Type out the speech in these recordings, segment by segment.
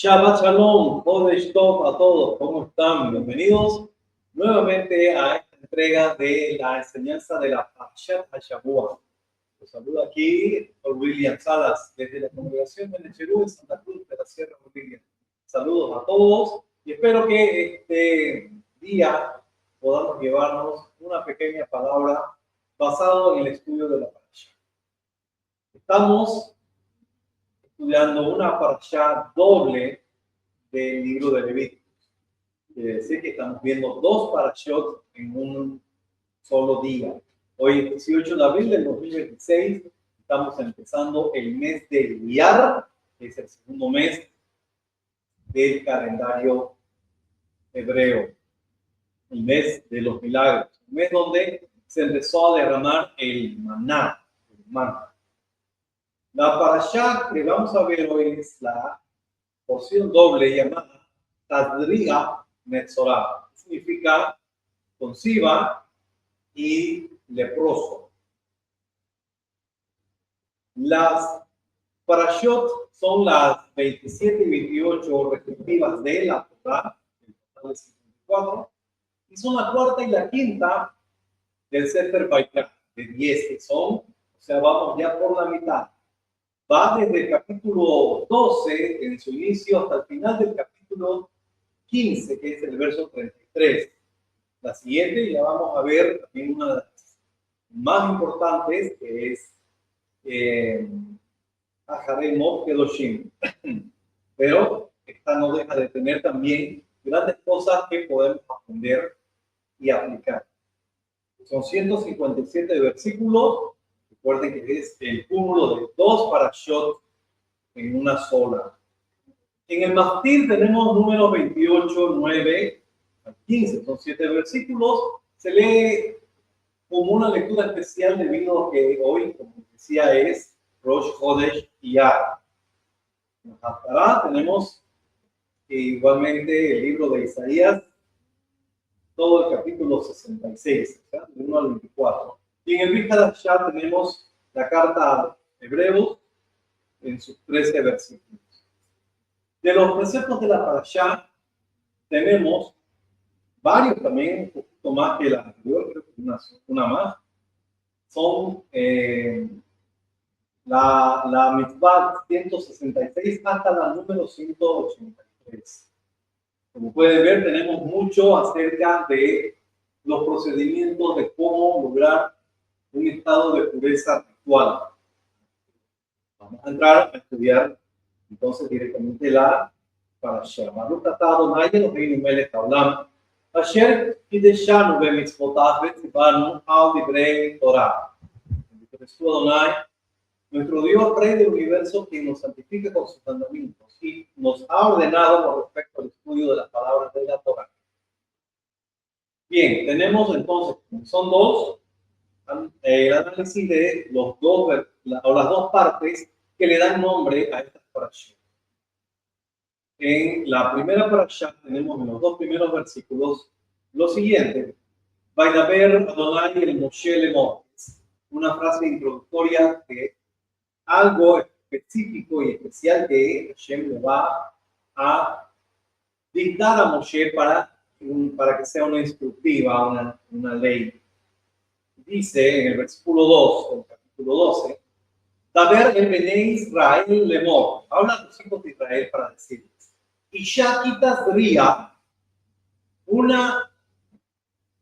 Shabbat Shalom, Kodesh Tov a todos, ¿cómo están? Bienvenidos nuevamente a esta entrega de la enseñanza de la Parashat HaShavua. Los saludo aquí por William Salas desde la congregación de Necherú en Santa Cruz de la Sierra Bolivia. Saludos a todos y espero que este día podamos llevarnos una pequeña palabra basado en el estudio de la Parashat. Estamos estudiando una parashá doble del libro de Levítico. Quiere decir que estamos viendo dos parashot en un solo día. Hoy es 18 de abril del 2026. Estamos empezando el mes de Iyar, que es el segundo mes del calendario hebreo. El mes de los milagros. El mes donde se empezó a derramar el maná. La parashá que vamos a ver hoy es la porción doble llamada Tadriga Metzorah. Significa conciba y leproso. Las parashot son las 27 y 28 respectivas de la Torah, el total de 54, y son la cuarta y la quinta del Sefer Vaikra, de 10 que son, o sea, vamos ya por la mitad. Va desde el capítulo 12, en su inicio, hasta el final del capítulo 15, que es el verso 33. La siguiente ya vamos a ver también una de las más importantes, que es Aharei Mot Kedoshim. Pero esta no deja de tener también grandes cosas que podemos aprender y aplicar. Son 157 versículos. Recuerden que es el cúmulo de dos parashot en una sola. En el Maftir tenemos números 28, 9 al 15. Son 7 versículos. Se lee como una lectura especial debido a que hoy, como decía, es Rosh Chodesh Iyar. En la Haftarah tenemos igualmente el libro de Isaías, todo el capítulo 66, ¿sí? De 1 al 24. Y en el Vihadashah tenemos la carta a Hebreos en sus 13 versículos. De los preceptos de la parashá tenemos varios también, un poquito más que la anterior, creo que una más. Son la mitzvah 166 hasta la número 183. Como pueden ver, tenemos mucho acerca de los procedimientos de cómo lograr un estado de pureza ritual. Vamos a entrar a estudiar entonces directamente la parashá. Baruch atah Adonai Eloheinu melech haolam, asher kideshanu bemitzvotav vetzivanu al divrei Torah. Bendito eres tú, Adonai, nuestro Dios, Rey del universo, quien nos santifica con sus mandamientos y nos ha ordenado con respecto al estudio de las palabras de la Torah. Bien, tenemos entonces, son dos, el análisis de los dos, o las dos partes que le dan nombre a estas parashas. En la primera parashá tenemos en los dos primeros versículos lo siguiente: Vaidaber Adonai el Moshe lemor, una frase introductoria que algo específico y especial que Hashem le va a dictar a Moshe para que sea una instructiva, una ley. Dice en el versículo 2 del capítulo 12, Daber el Bene Israel lemor, habla a los hijos de Israel para decirles, Isha Tazria, una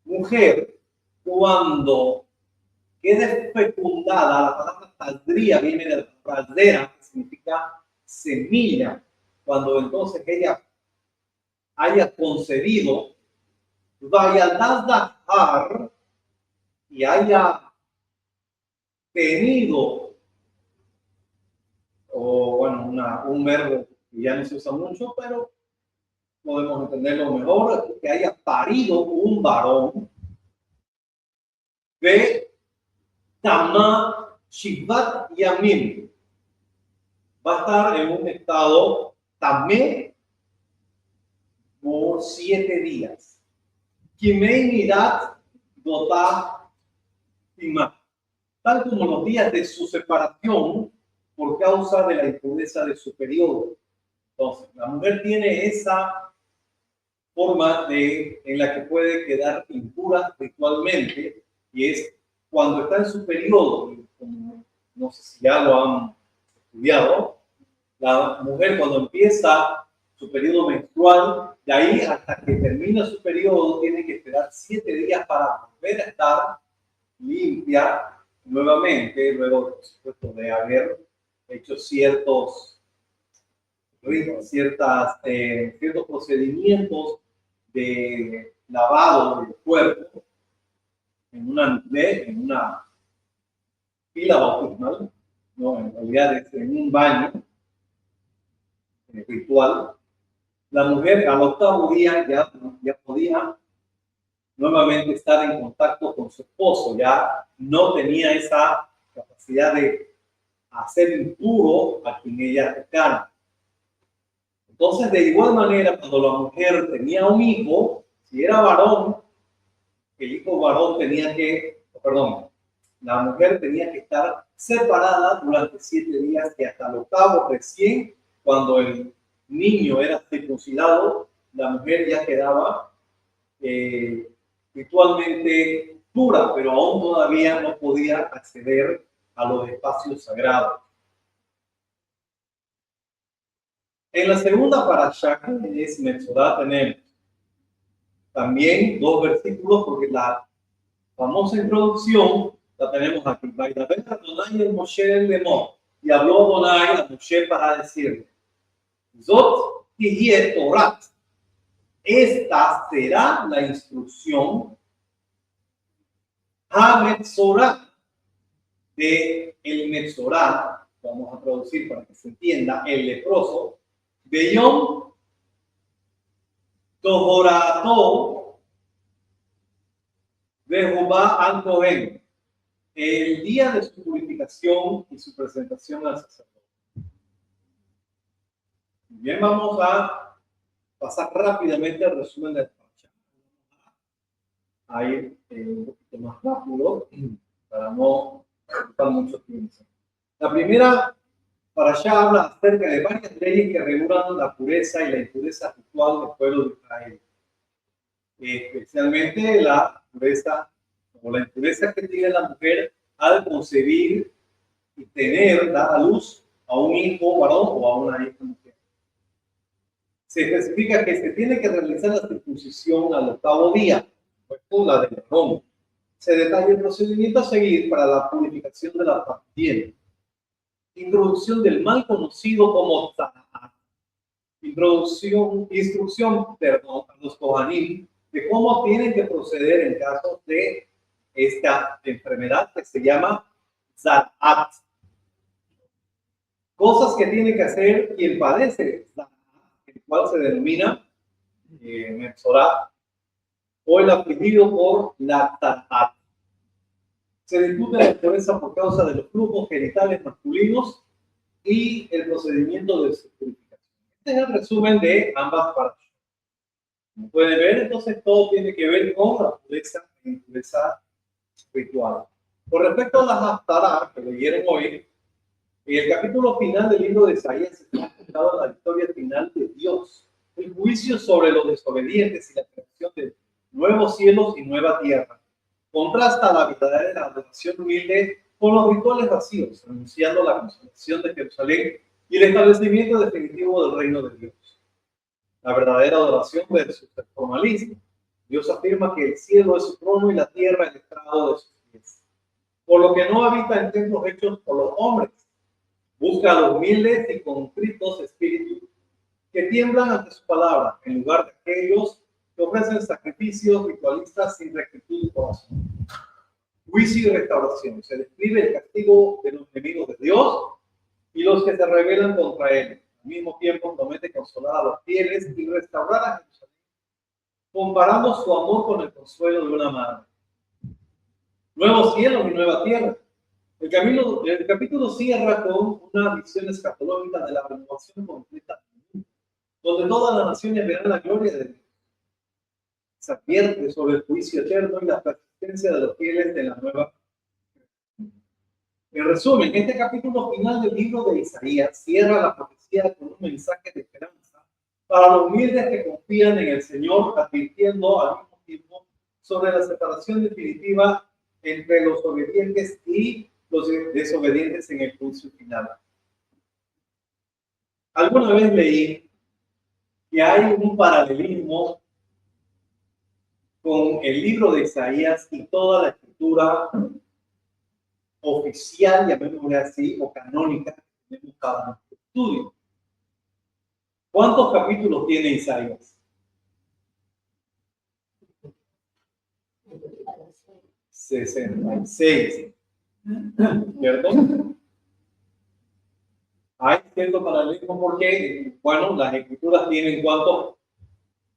mujer cuando quede fecundada, la palabra tadría viene de la pradera, que significa semilla. Cuando entonces ella haya concebido, vayaldazar, y haya tenido, o bueno, un verbo que ya no se usa mucho, pero podemos entenderlo mejor, que haya parido un varón, de Tama Shivat Yamim, va a estar en un estado tamé por 7 días. Kimei Mirat Dotah Timah, tal como los días de su separación por causa de la impureza de su periodo. Entonces, la mujer tiene esa forma en la que puede quedar impura ritualmente, y es cuando está en su periodo, como no sé si ya lo han estudiado, la mujer cuando empieza su periodo menstrual, de ahí hasta que termina su periodo, tiene que esperar 7 días para volver a estar limpia nuevamente, luego, por supuesto, de haber hecho ciertos procedimientos de lavado del cuerpo en una pila bautismal, no, en realidad es en un baño ritual. La mujer al 8º día ya podía nuevamente estar en contacto con su esposo, ya no tenía esa capacidad de hacer impuro a quien ella tocara. Entonces, de igual manera, cuando la mujer tenía un hijo, si era varón, el hijo varón la mujer tenía que estar separada durante 7 días, y hasta el 8º recién, cuando el niño era circuncidado, la mujer ya quedaba ritualmente pura, pero aún todavía no podía acceder a los espacios sagrados. En la segunda parashá, que es Metzorá, tenemos también 2 versículos, porque la famosa introducción la tenemos aquí. Y habló Adonai a Moshe para decirle: Zot tihieh Torah. Esta será la instrucción ha-Metzorá, de el Metzorá, vamos a traducir para que se entienda, el leproso, Beyom Tohorato de Jehová al Cohen, el día de su purificación y su presentación al sacerdote. Bien, vamos a pasar rápidamente al resumen del parashá. A ir un poquito más rápido para no ocupar mucho tiempo. La primera parashá habla acerca de varias leyes que regulan la pureza y la impureza ritual del pueblo de Israel. Especialmente la pureza, como la impureza que tiene la mujer al concebir y dar a luz a un hijo varón o a una hija mujer. Se especifica que se tiene que realizar la circuncisión al 8º día, la del varón. Se detalla el procedimiento a seguir para la purificación de la piel. Introducción del mal conocido como Tanat. Instrucción a los Kohanim de cómo tienen que proceder en caso de esta enfermedad que se llama Zarat. Cosas que tiene que hacer quien padece Zarat, el cual se denomina Metzorá, o el afligido por la Zarat. Se discute la impureza por causa de los flujos genitales masculinos y el procedimiento de su purificación. Este es el resumen de ambas partes. Como pueden ver, entonces todo tiene que ver con la pureza e impureza ritual. Con respecto a las Haftarah que leyeron hoy, en el capítulo final del libro de Isaías está enfocado en la victoria final de Dios, el juicio sobre los desobedientes y la creación de nuevos cielos y nueva tierra. Contrasta la verdadera adoración humilde con los rituales vacíos, anunciando la consolación de Jerusalén y el establecimiento definitivo del reino de Dios. La verdadera adoración versus el formalismo. Dios afirma que el cielo es su trono y la tierra el estrado de sus pies. Por lo que no habita en templos hechos por los hombres. Busca a los humildes y contritos espíritus que tiemblan ante su palabra, en lugar de aquellos que ofrecen sacrificios ritualistas sin rectitud de corazón. Juicio y restauración. Se describe el castigo de los enemigos de Dios y los que se rebelan contra él. Al mismo tiempo promete consolar a los fieles y restaurar a Jerusalén, comparando su amor con el consuelo de una madre. Nuevos cielos y nueva tierra. El capítulo cierra con una visión escatológica de la renovación completa, donde todas las naciones verán la gloria de Dios. Se advierte sobre el juicio eterno y la persistencia de los fieles de la nueva. En resumen, este capítulo final del libro de Isaías cierra la profecía profecía con un mensaje de esperanza para los humildes que confían en el Señor, advirtiendo al mismo tiempo sobre la separación definitiva entre los obedientes y los desobedientes en el juicio final. Alguna vez leí que hay un paralelismo con el libro de Isaías y toda la escritura oficial, llamémosle así, o canónica que tenemos para nuestro estudio. ¿Cuántos capítulos tiene Isaías? 66. ¿Cierto? Hay cierto paralelismo porque, bueno, las escrituras tienen ¿cuántos?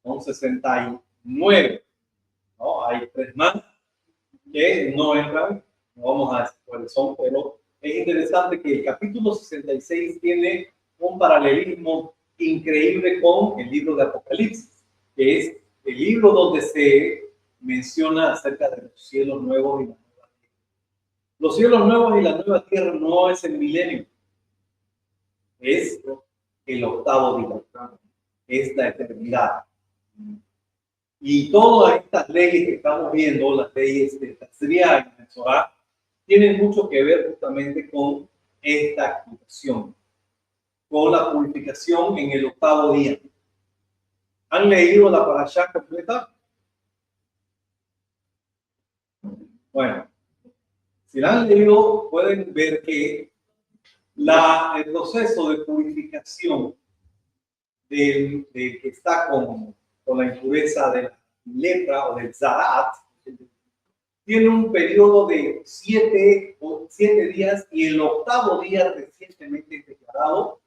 Son 69. ¿No? Hay 3 más que no entran, no vamos a decir cuáles son, pero es interesante que el capítulo 66 tiene un paralelismo increíble con el libro de Apocalipsis, que es el libro donde se menciona acerca de los cielos nuevos y la nueva tierra. Los cielos nuevos y la nueva tierra no es el milenio, es el octavo día, es la eternidad. Y todas estas leyes que estamos viendo, las leyes de Tazria y de Sorá, tienen mucho que ver justamente con esta activación, con la purificación en el octavo día. ¿Han leído la parashá completa? Bueno, si la han leído, pueden ver que el proceso de purificación del que está con la impureza de la lepra o del zarat, tiene un periodo de 7 días y el octavo día recientemente declarado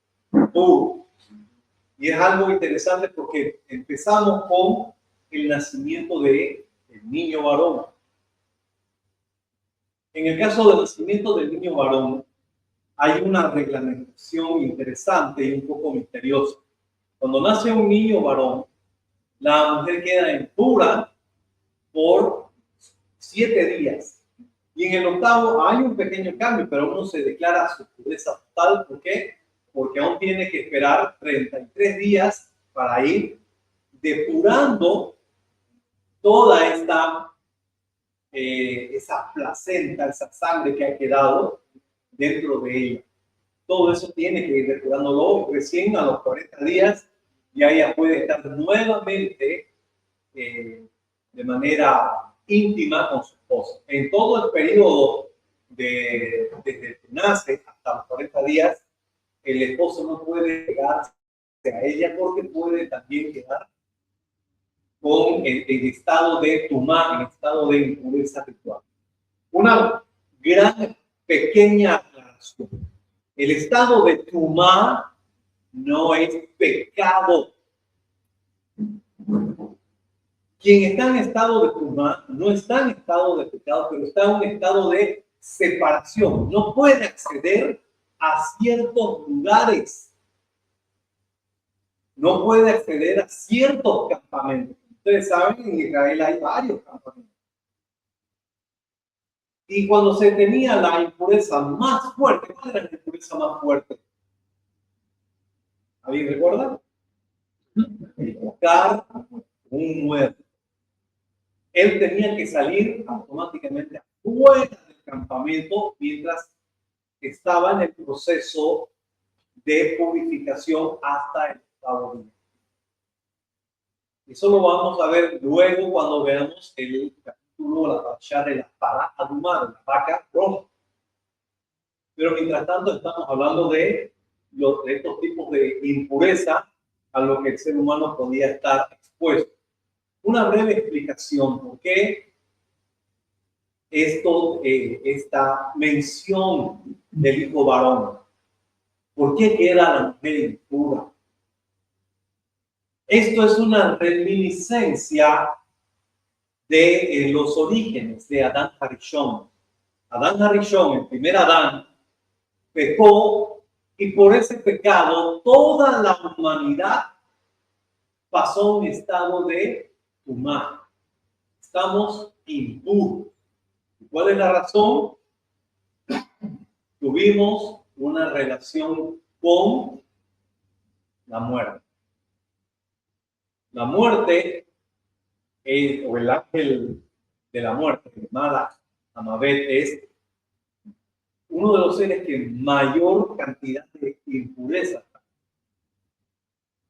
puro. Y es algo interesante porque empezamos con el nacimiento del niño varón. En el caso del nacimiento del niño varón, hay una reglamentación interesante y un poco misteriosa. Cuando nace un niño varón, la mujer queda impura por 7 días. Y en el octavo hay un pequeño cambio, pero uno se declara su pureza total. ¿Por qué? Porque aún tiene que esperar 33 días para ir depurando toda esa placenta, esa sangre que ha quedado dentro de ella. Todo eso tiene que ir depurándolo. Recién a los 40 días ya ella puede estar nuevamente de manera íntima con su esposo. En todo el periodo desde que nace hasta los 40 días, el esposo no puede llegarse a ella porque puede también quedar con el estado de tumá, el estado de impureza ritual. Una gran pequeña aclaración. El estado de tumá no es pecado. Quien está en estado de tumá no está en estado de pecado, pero está en un estado de separación. No puede acceder a ciertos lugares. No puede acceder a ciertos campamentos. Ustedes saben, en Israel hay varios campamentos. Y cuando se tenía la impureza más fuerte, ¿cuál era la impureza más fuerte? ¿Alguien recuerda? Tocar un muerto. Él tenía que salir automáticamente fuera del campamento mientras estaba en el proceso de purificación hasta el octavo día. Eso lo vamos a ver luego cuando veamos el capítulo, la parashá de la para adumar, la vaca roja. Pero mientras tanto estamos hablando de estos tipos de impureza a lo que el ser humano podía estar expuesto. Una breve explicación por qué esta mención del hijo varón. ¿Por qué queda la mujer impura? Esto es una reminiscencia de los orígenes de Adán Harishon. Adán Harishon, el primer Adán, pecó y por ese pecado toda la humanidad pasó a un estado de tumá. Estamos impuros. ¿Cuál es la razón? Tuvimos una relación con la muerte. La muerte, o el ángel de la muerte, llamada Amabet, es uno de los seres que mayor cantidad de impureza.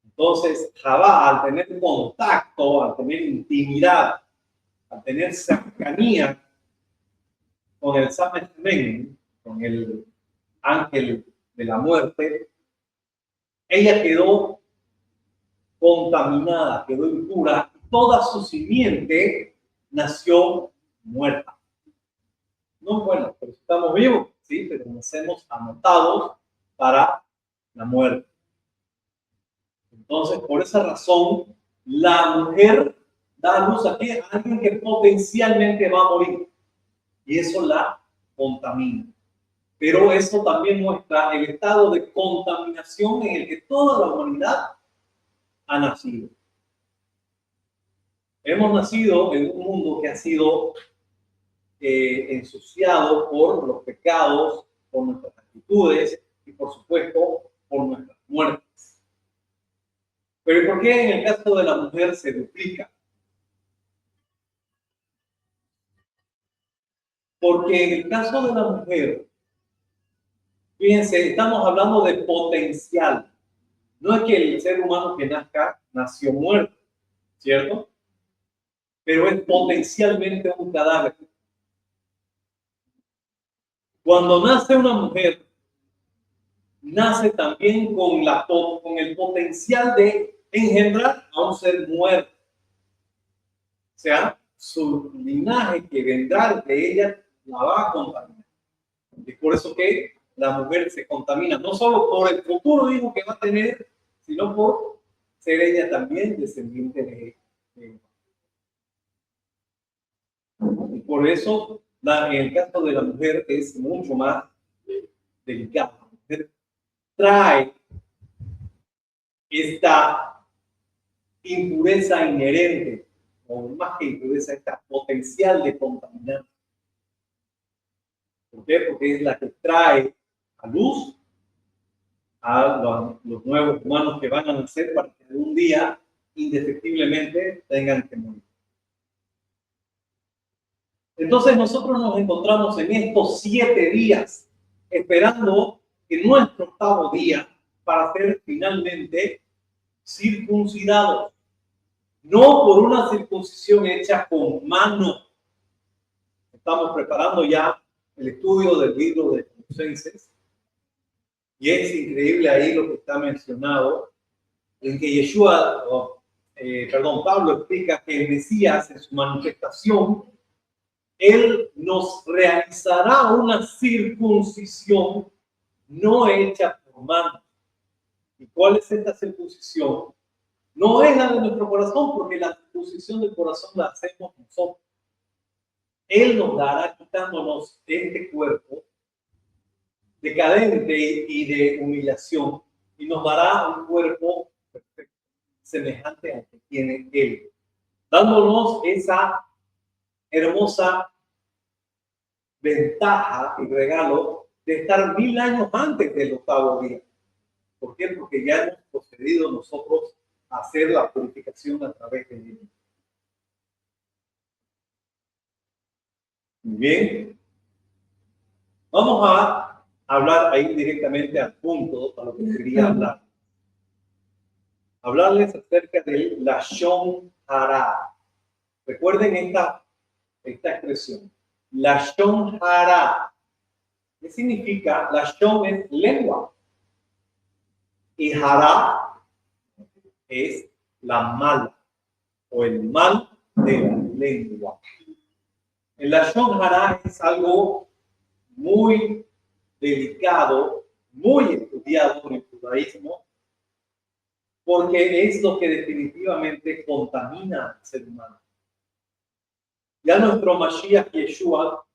Entonces, Javá, al tener contacto, al tener intimidad, al tener cercanía con el Samen, con el ángel de la muerte, ella quedó contaminada, quedó impura, y toda su simiente nació muerta. No, bueno, pero estamos vivos, sí, pero nacemos anotados para la muerte. Entonces, por esa razón, la mujer da a luz a alguien que potencialmente va a morir. Y eso la contamina. Pero eso también muestra el estado de contaminación en el que toda la humanidad ha nacido. Hemos nacido en un mundo que ha sido ensuciado por los pecados, por nuestras actitudes y, por supuesto, por nuestras muertes. Pero ¿por qué en el caso de la mujer se duplica? Porque en el caso de la mujer, fíjense, estamos hablando de potencial. No es que el ser humano que nazca nació muerto, ¿cierto? Pero es potencialmente un cadáver. Cuando nace una mujer, nace también con el potencial de engendrar a un ser muerto. O sea, su linaje que vendrá de ella la va a contaminar. Es por eso que la mujer se contamina, no solo por el futuro hijo que va a tener, sino por ser ella también descendiente de él. Y por eso, en el caso de la mujer es mucho más delicado. La mujer trae esta impureza inherente, o más que impureza, esta potencial de contaminar. ¿Por qué? Porque es la que trae a luz a los nuevos humanos que van a nacer para que un día indefectiblemente tengan que morir. Entonces nosotros nos encontramos en estos 7 días esperando en nuestro octavo día para ser finalmente circuncidados. No por una circuncisión hecha con mano. Estamos preparando ya el estudio del libro de Colosenses. Y es increíble ahí lo que está mencionado, en que Pablo explica que el Mesías en su manifestación, él nos realizará una circuncisión no hecha por mano. ¿Y cuál es esta circuncisión? No es la de nuestro corazón, porque la circuncisión del corazón la hacemos nosotros. Él nos dará, quitándonos este cuerpo decadente y de humillación, y nos dará un cuerpo perfecto, semejante al que tiene Él, dándonos esa hermosa ventaja y regalo de estar 1000 años antes del octavo día. ¿Por qué? Porque ya hemos procedido nosotros a hacer la purificación a través de Él. Muy bien. Vamos a hablar ahí directamente al punto a lo que quería hablar. Hablarles acerca del Lashon Hara. Recuerden esta expresión. Lashon Hara. ¿Qué significa? Lashon es lengua. Y Hara es la mala o el mal de la lengua. El Lashon Hara es algo muy delicado, muy estudiado por el judaísmo, porque es lo que definitivamente contamina al ser humano. Ya nuestro Mashiach Yeshua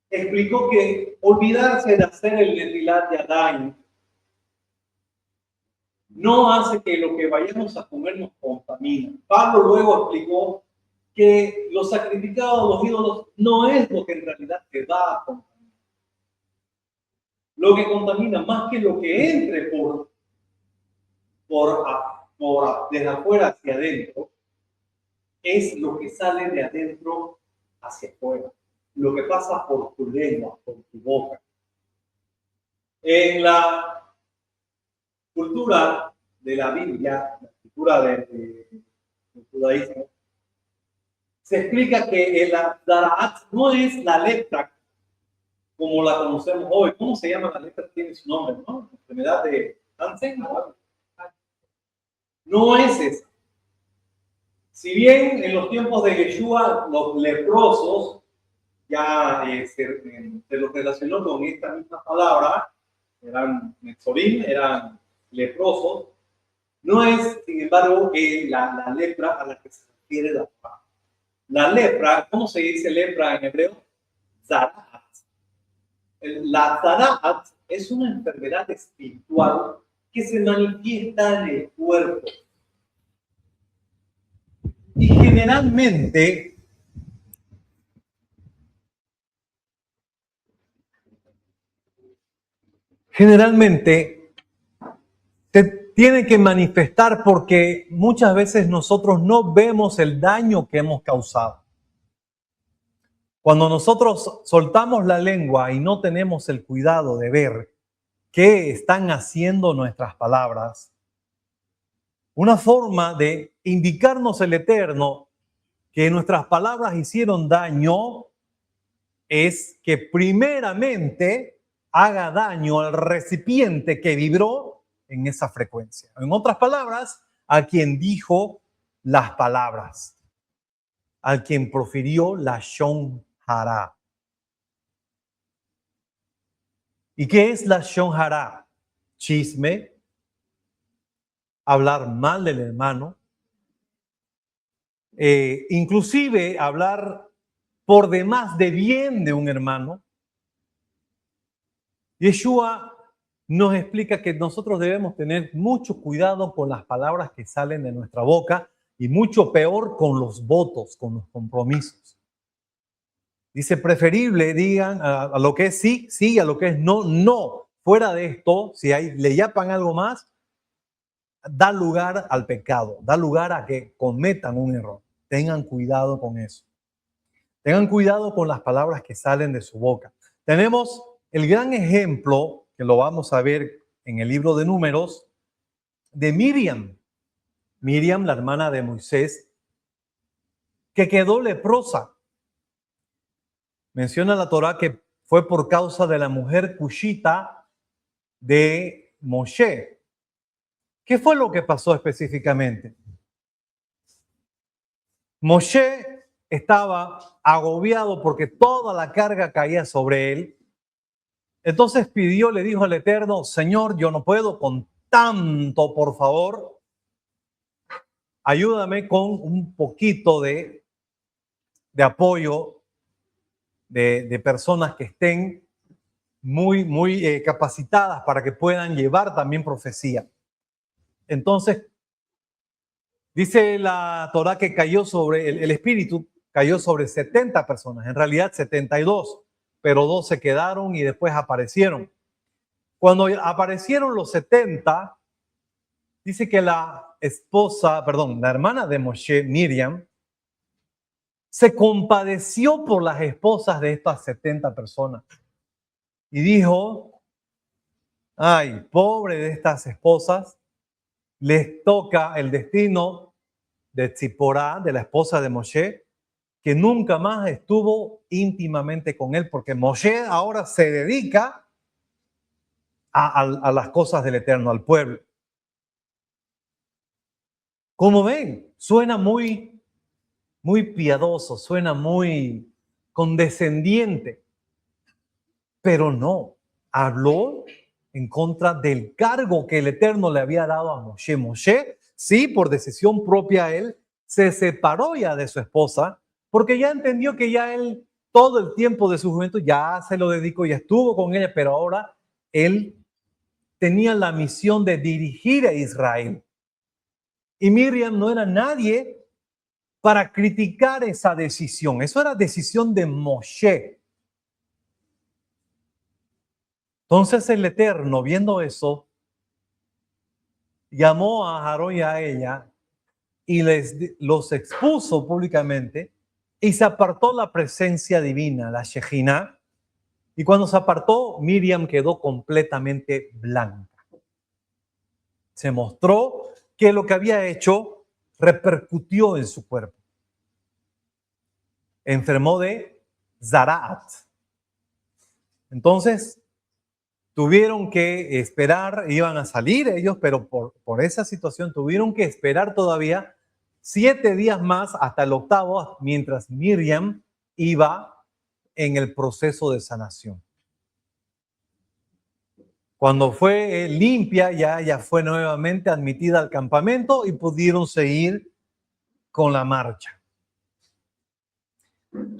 explicó que olvidarse de hacer el Netilat Yadayim no hace que lo que vayamos a comer nos contamine. Pablo luego explicó que lo sacrificado a los ídolos no es lo que en realidad te va a contaminar. Lo que contamina más que lo que entre por desde afuera hacia adentro, es lo que sale de adentro hacia afuera, lo que pasa por tu lengua, por tu boca. En la cultura de la Biblia, la cultura del judaísmo, se explica que el Daraat no es la lepra como la conocemos hoy. ¿Cómo se llama la lepra? Tiene su nombre, ¿no? Enfermedad de Hansen, ¿no? No es esa. Si bien en los tiempos de Yeshua los leprosos ya se los relacionó con esta misma palabra, eran netzorim, eran leprosos, no es, sin embargo, la lepra a la que se refiere la palabra. La lepra, ¿cómo se dice lepra en hebreo? Zaraat. La Zaraat es una enfermedad espiritual que se manifiesta en el cuerpo. Y generalmente se tiene que manifestar porque muchas veces nosotros no vemos el daño que hemos causado. Cuando nosotros soltamos la lengua y no tenemos el cuidado de ver qué están haciendo nuestras palabras, una forma de indicarnos el Eterno que nuestras palabras hicieron daño es que primeramente haga daño al recipiente que vibró en esa frecuencia. En otras palabras, a quien dijo las palabras, al quien profirió la Shon Hara. ¿Y qué es la Shon Hara? Chisme, hablar mal del hermano, inclusive hablar por demás de bien de un hermano. Yeshua nos explica que nosotros debemos tener mucho cuidado con las palabras que salen de nuestra boca y mucho peor con los votos, con los compromisos. Dice, preferible digan a lo que es sí, sí, a lo que es no, no. Fuera de esto, si le yapan algo más, da lugar al pecado, da lugar a que cometan un error. Tengan cuidado con eso. Tengan cuidado con las palabras que salen de su boca. Tenemos el gran ejemplo, que lo vamos a ver en el libro de Números, de Miriam. Miriam, la hermana de Moisés, que quedó leprosa. Menciona la Torá que fue por causa de la mujer cushita de Moshe. ¿Qué fue lo que pasó específicamente? Moshe estaba agobiado porque toda la carga caía sobre él. Entonces le dijo al Eterno, Señor, yo no puedo con tanto, por favor, ayúdame con un poquito de apoyo de personas que estén muy capacitadas para que puedan llevar también profecía. Entonces, dice la Torá que cayó sobre el Espíritu, cayó sobre 70 personas, en realidad 72, pero 2 se quedaron y después aparecieron. Cuando aparecieron los 70, dice que la hermana de Moshe, Miriam, se compadeció por las esposas de estas 70 personas y dijo, ay, pobre de estas esposas, les toca el destino de Tzipporá, de la esposa de Moshe, que nunca más estuvo íntimamente con él, porque Moshe ahora se dedica a las cosas del Eterno, al pueblo. Como ven, suena muy piadoso, suena muy condescendiente, pero no, habló en contra del cargo que el Eterno le había dado a Moshe. Moshe, sí, por decisión propia él, se separó ya de su esposa, porque ya entendió que ya él, todo el tiempo de su juventud, ya se lo dedicó, ya estuvo con ella, pero ahora él tenía la misión de dirigir a Israel. Y Miriam no era nadie para criticar esa decisión. Eso era decisión de Moshe. Entonces el Eterno, viendo eso, llamó a Aarón y a ella y los expuso públicamente y se apartó la presencia divina, la Shejina. Y cuando se apartó, Miriam quedó completamente blanca. Se mostró que lo que había hecho repercutió en su cuerpo. Enfermó de Zaraat. Entonces, tuvieron que esperar, iban a salir ellos, pero por esa situación tuvieron que esperar todavía 7 días más hasta el 8º, mientras Miriam iba en el proceso de sanación. Cuando fue limpia, ya fue nuevamente admitida al campamento y pudieron seguir con la marcha.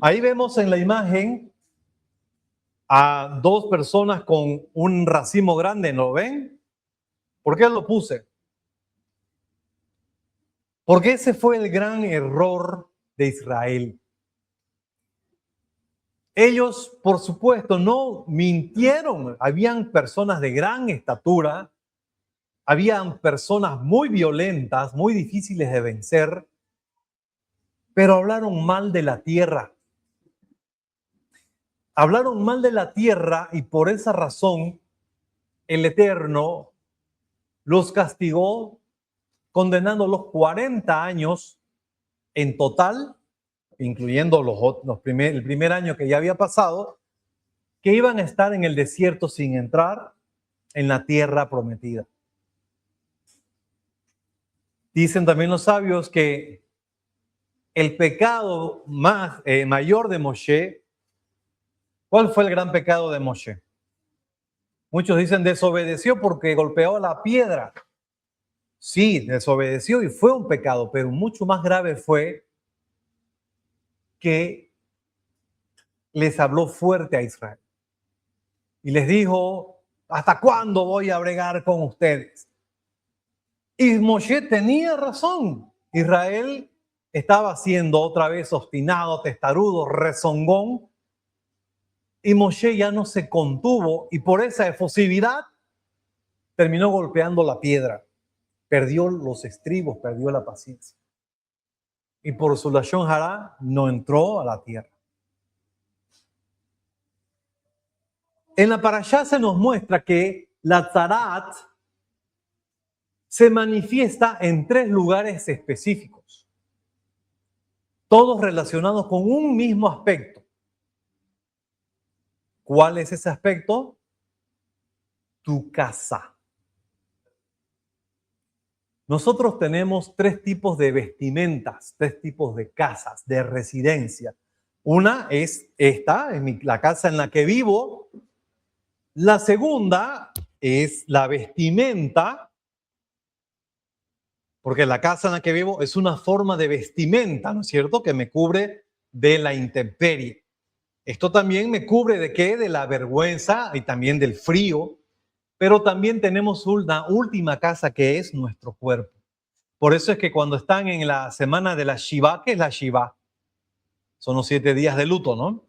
Ahí vemos en la imagen a 2 personas con un racimo grande, ¿no ven? ¿Por qué lo puse? Porque ese fue el gran error de Israel. Ellos, por supuesto, no mintieron. Habían personas de gran estatura, habían personas muy violentas, muy difíciles de vencer, pero hablaron mal de la tierra. Hablaron mal de la tierra y por esa razón el Eterno los castigó condenándolos 40 años en total, incluyendo el primer año que ya había pasado, que iban a estar en el desierto sin entrar en la tierra prometida. Dicen también los sabios que el pecado mayor de Moshe, ¿cuál fue el gran pecado de Moshe? Muchos dicen desobedeció porque golpeó la piedra. Sí, desobedeció y fue un pecado, pero mucho más grave fue que les habló fuerte a Israel y les dijo, ¿hasta cuándo voy a bregar con ustedes? Y Moshe tenía razón. Israel estaba siendo otra vez obstinado, testarudo, rezongón, y Moshe ya no se contuvo y por esa efusividad terminó golpeando la piedra. Perdió los estribos, perdió la paciencia. Y por su lashon hara no entró a la tierra. En la parashá se nos muestra que la Tzarat se manifiesta en 3 lugares específicos, todos relacionados con un mismo aspecto. ¿Cuál es ese aspecto? Tu casa. Nosotros tenemos 3 tipos de vestimentas, 3 tipos de casas, de residencia. Una es esta, la casa en la que vivo. La segunda es la vestimenta, porque la casa en la que vivo es una forma de vestimenta, ¿no es cierto?, que me cubre de la intemperie. Esto también me cubre ¿de qué? De la vergüenza y también del frío. Pero también tenemos una última casa que es nuestro cuerpo. Por eso es que cuando están en la semana de la Shiva, ¿qué es la Shiva? Son los 7 días de luto, ¿no?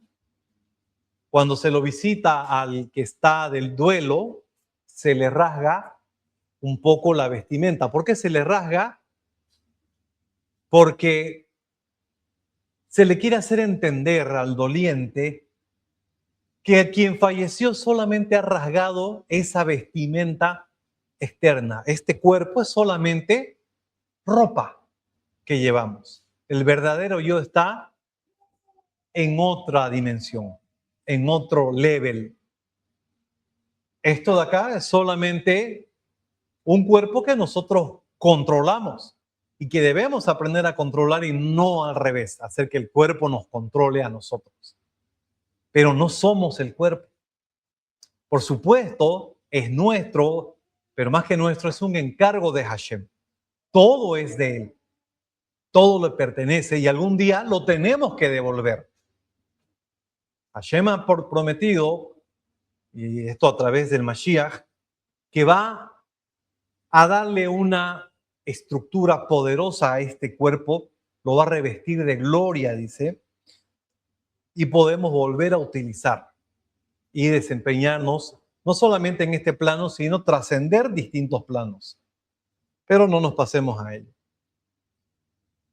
Cuando se lo visita al que está del duelo, se le rasga un poco la vestimenta. ¿Por qué se le rasga? Porque se le quiere hacer entender al doliente que quien falleció solamente ha rasgado esa vestimenta externa. Este cuerpo es solamente ropa que llevamos. El verdadero yo está en otra dimensión, en otro level. Esto de acá es solamente un cuerpo que nosotros controlamos y que debemos aprender a controlar y no al revés, hacer que el cuerpo nos controle a nosotros. Pero no somos el cuerpo. Por supuesto, es nuestro, pero más que nuestro, es un encargo de Hashem. Todo es de Él. Todo le pertenece y algún día lo tenemos que devolver. Hashem ha prometido, y esto a través del Mashiach, que va a darle una estructura poderosa a este cuerpo, lo va a revestir de gloria, dice, y podemos volver a utilizar y desempeñarnos no solamente en este plano, sino trascender distintos planos. Pero no nos pasemos a ello.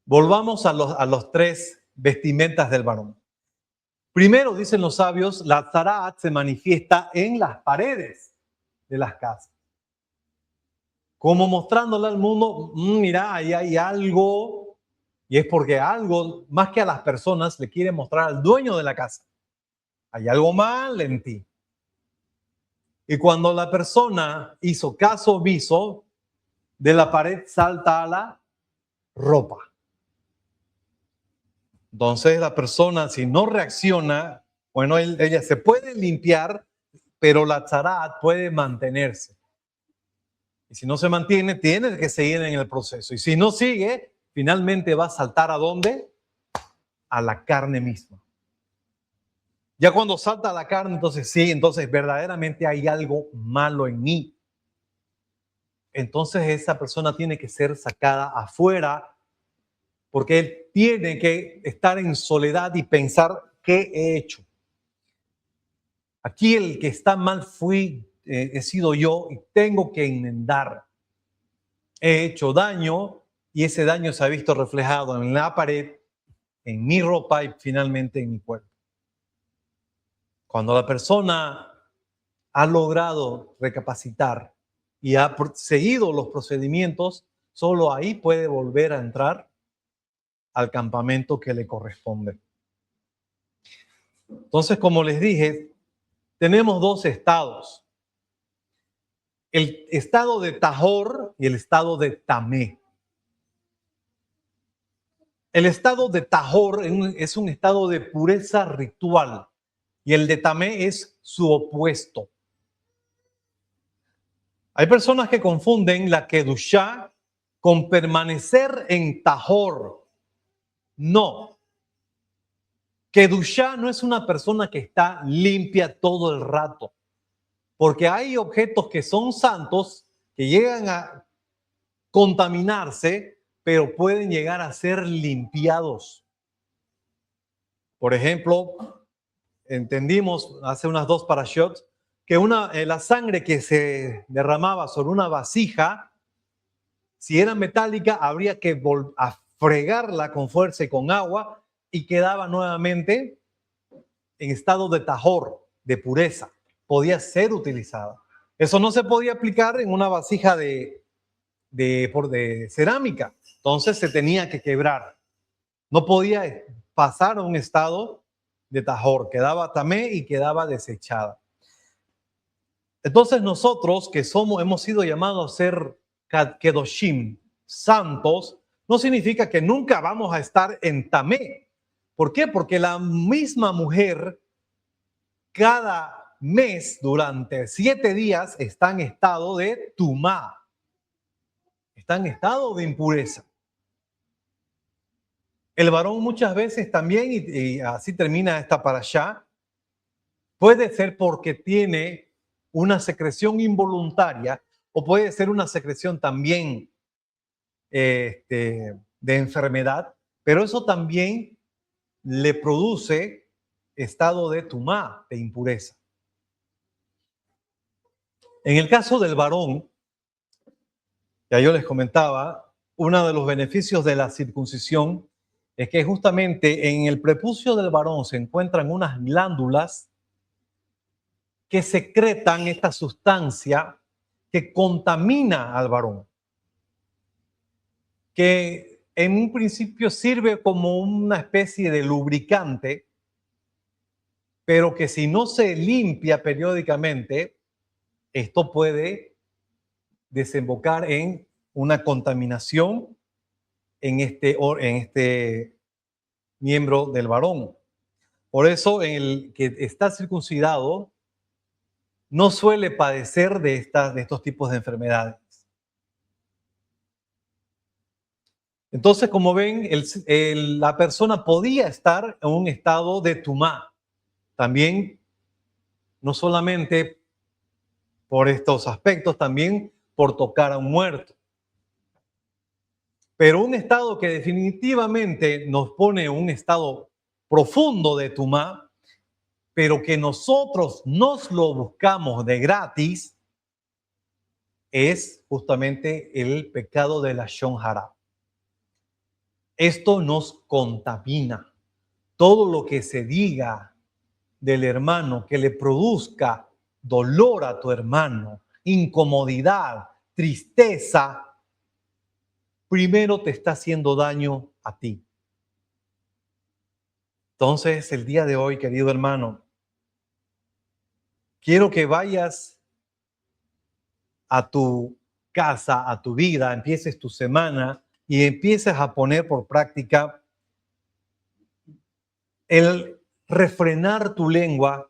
Volvamos a los tres vestimentas del varón. Primero, dicen los sabios, la tzaraat se manifiesta en las paredes de las casas. Como mostrándole al mundo, mira, ahí hay algo, y es porque algo, más que a las personas, le quiere mostrar al dueño de la casa. Hay algo mal en ti. Y cuando la persona hizo caso omiso, de la pared salta a la ropa. Entonces la persona, si no reacciona, bueno, ella se puede limpiar, pero la tzaraat puede mantenerse. Y si no se mantiene, tiene que seguir en el proceso. Y si no sigue, finalmente va a saltar ¿a dónde? A la carne misma. Ya cuando salta a la carne, entonces sí, entonces verdaderamente hay algo malo en mí. Entonces esa persona tiene que ser sacada afuera, porque él tiene que estar en soledad y pensar qué he hecho. Aquí el que está mal he sido yo y tengo que enmendar. He hecho daño y ese daño se ha visto reflejado en la pared, en mi ropa y finalmente en mi cuerpo. Cuando la persona ha logrado recapacitar y ha seguido los procedimientos, solo ahí puede volver a entrar al campamento que le corresponde. Entonces, como les dije, tenemos dos estados. El estado de Tahor y el estado de Tamé. El estado de Tahor es un estado de pureza ritual y el de Tamé es su opuesto. Hay personas que confunden la Kedushá con permanecer en Tahor. No. Kedushá no es una persona que está limpia todo el rato, porque hay objetos que son santos que llegan a contaminarse, pero pueden llegar a ser limpiados. Por ejemplo, entendimos hace unas 2 parashot que la sangre que se derramaba sobre una vasija, si era metálica, habría que a fregarla con fuerza y con agua y quedaba nuevamente en estado de tahor, de pureza. Podía ser utilizada. Eso no se podía aplicar en una vasija de cerámica. Entonces se tenía que quebrar. No podía pasar a un estado de tahor. Quedaba tamé y quedaba desechada. Entonces nosotros que hemos sido llamados a ser kedoshim, santos, no significa que nunca vamos a estar en tamé. ¿Por qué? Porque la misma mujer cada mes durante 7 días está en estado de tumá. Está en estado de impureza. El varón muchas veces también, y así termina esta parashá, puede ser porque tiene una secreción involuntaria o puede ser una secreción también de enfermedad, pero eso también le produce estado de tumá, de impureza. En el caso del varón, ya yo les comentaba, uno de los beneficios de la circuncisión es que justamente en el prepucio del varón se encuentran unas glándulas que secretan esta sustancia que contamina al varón, que en un principio sirve como una especie de lubricante, pero que si no se limpia periódicamente, esto puede desembocar en una contaminación en este miembro del varón. Por eso el que está circuncidado no suele padecer de estos tipos de enfermedades. Entonces, como ven, la persona podía estar en un estado de tumá. También, no solamente por estos aspectos, también por tocar a un muerto. Pero un estado que definitivamente nos pone en un estado profundo de tumá, pero que nosotros nos lo buscamos de gratis, es justamente el pecado de la Lashon Hara. Esto nos contamina. Todo lo que se diga del hermano que le produzca dolor a tu hermano, incomodidad, tristeza, primero te está haciendo daño a ti. Entonces, el día de hoy, querido hermano, quiero que vayas a tu casa, a tu vida, empieces tu semana y empieces a poner por práctica el refrenar tu lengua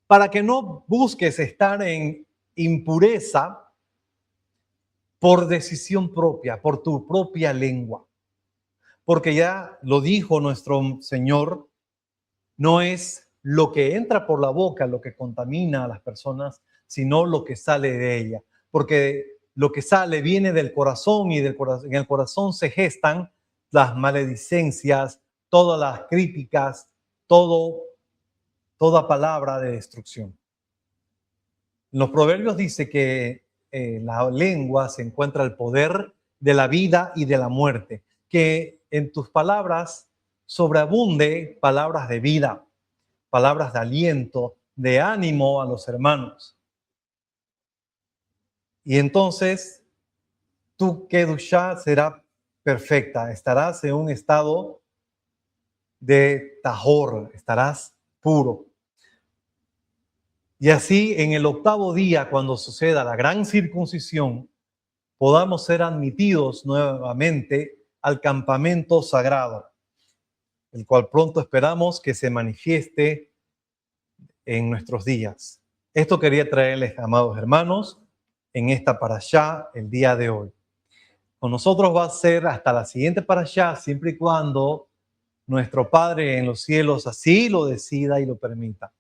para que no busques estar en impureza por decisión propia, por tu propia lengua. Porque ya lo dijo nuestro Señor, no es lo que entra por la boca lo que contamina a las personas, sino lo que sale de ella. Porque lo que sale viene del corazón y en el corazón se gestan las maledicencias, todas las críticas, toda palabra de destrucción. Los proverbios dice que en la lengua se encuentra el poder de la vida y de la muerte, que en tus palabras sobreabunde palabras de vida, palabras de aliento, de ánimo a los hermanos. Y entonces tu Kedushá será perfecta, estarás en un estado de tajor, estarás puro. Y así en el 8º día, cuando suceda la gran circuncisión, podamos ser admitidos nuevamente al campamento sagrado, el cual pronto esperamos que se manifieste en nuestros días. Esto quería traerles, amados hermanos, en esta parashá el día de hoy. Con nosotros va a ser hasta la siguiente parashá, siempre y cuando nuestro Padre en los cielos así lo decida y lo permita.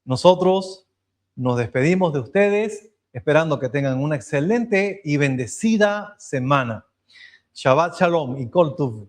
Nosotros nos despedimos de ustedes, esperando que tengan una excelente y bendecida semana. Shabbat Shalom y Kol Tuv.